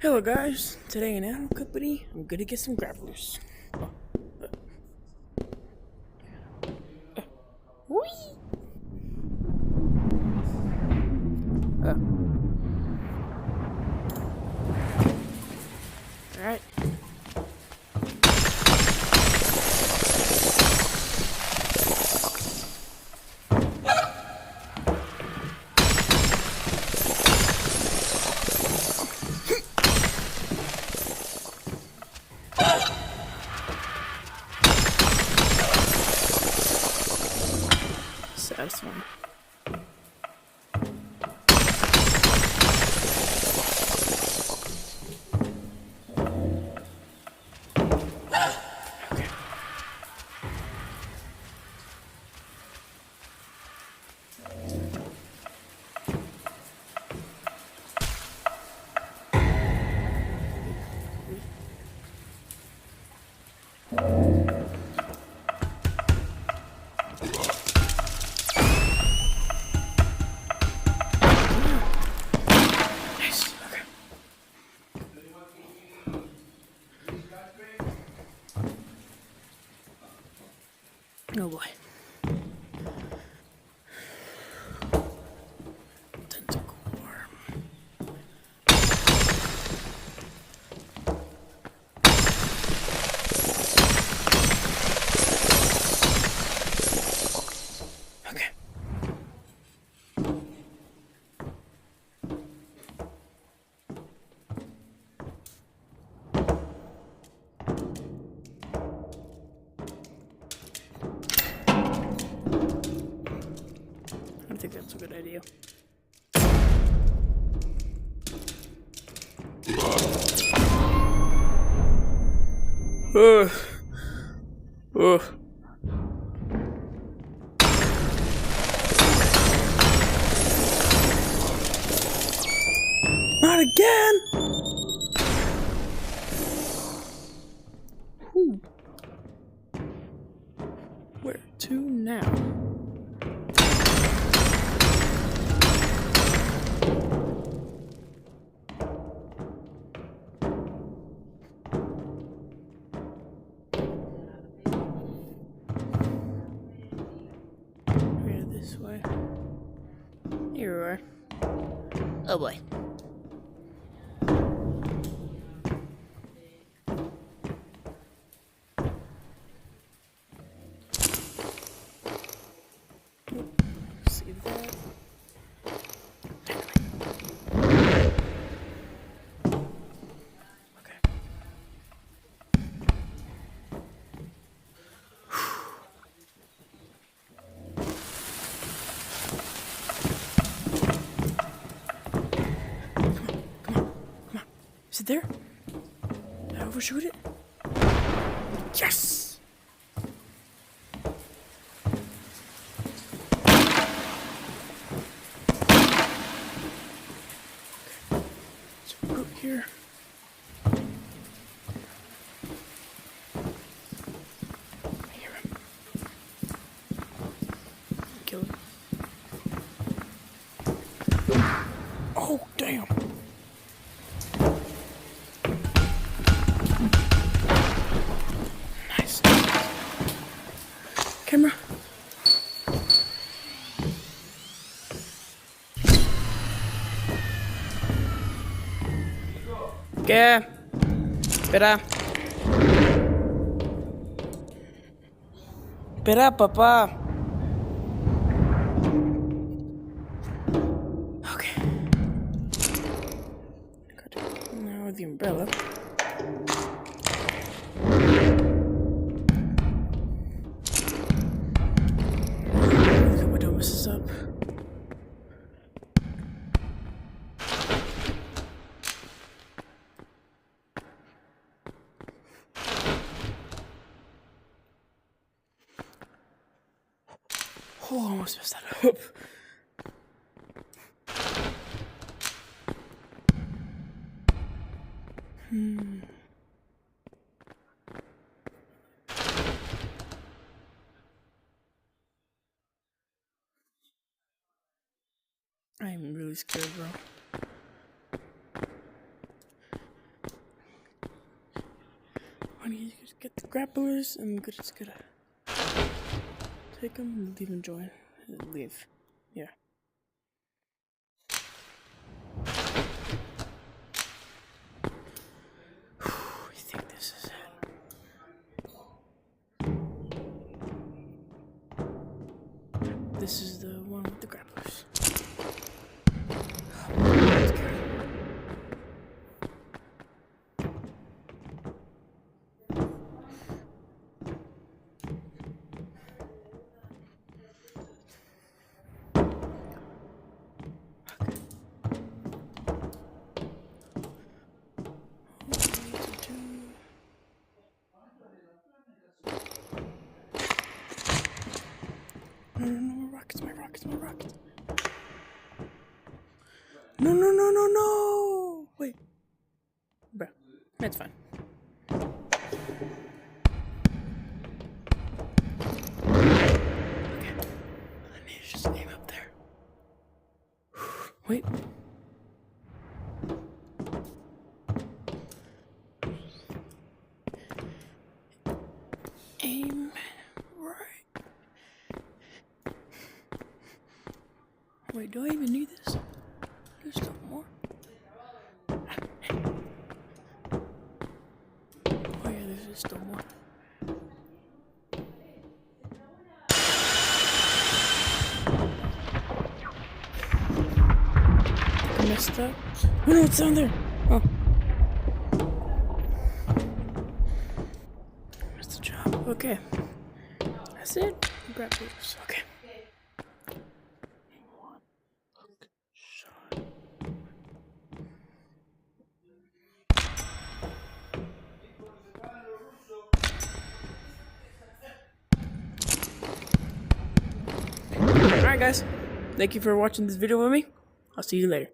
Hello guys, today in Animal Company, I'm gonna get some grapplers. Whee! Alright. Satisfying. Okay. Nice. Okay. Oh boy. Tentacle worm. Okay. I think that's a good idea. Ugh. Ugh. Not again! Whew. Where to now? Yeah, this way. Here we are. Oh boy. See that? Okay. Is it there? Did I overshoot it? Yes! So go here. I hear him. Kill him. Oh, damn! Nice. Camera. ¿Qué? Espera. Espera, papá. Okay. Now the umbrella. The window messes up. Oh, I almost messed that up. I'm really scared, bro. I need to get the grapplers. I'm just gonna take them and leave and join. Leave. Yeah. I think this is it. This is the one with the grapplers. Let's go. No, my rockets. No. Wait. Bruh, that's fine. Okay. I need to just aim up there. Wait. Aim right. Wait, do I even need this? There's still more. Oh yeah, there's still more. I messed up. Oh no, it's down there. Oh. That's the job. Okay. That's it. Grab this. Okay. One shot. Alright guys, thank you for watching this video with me. I'll see you later.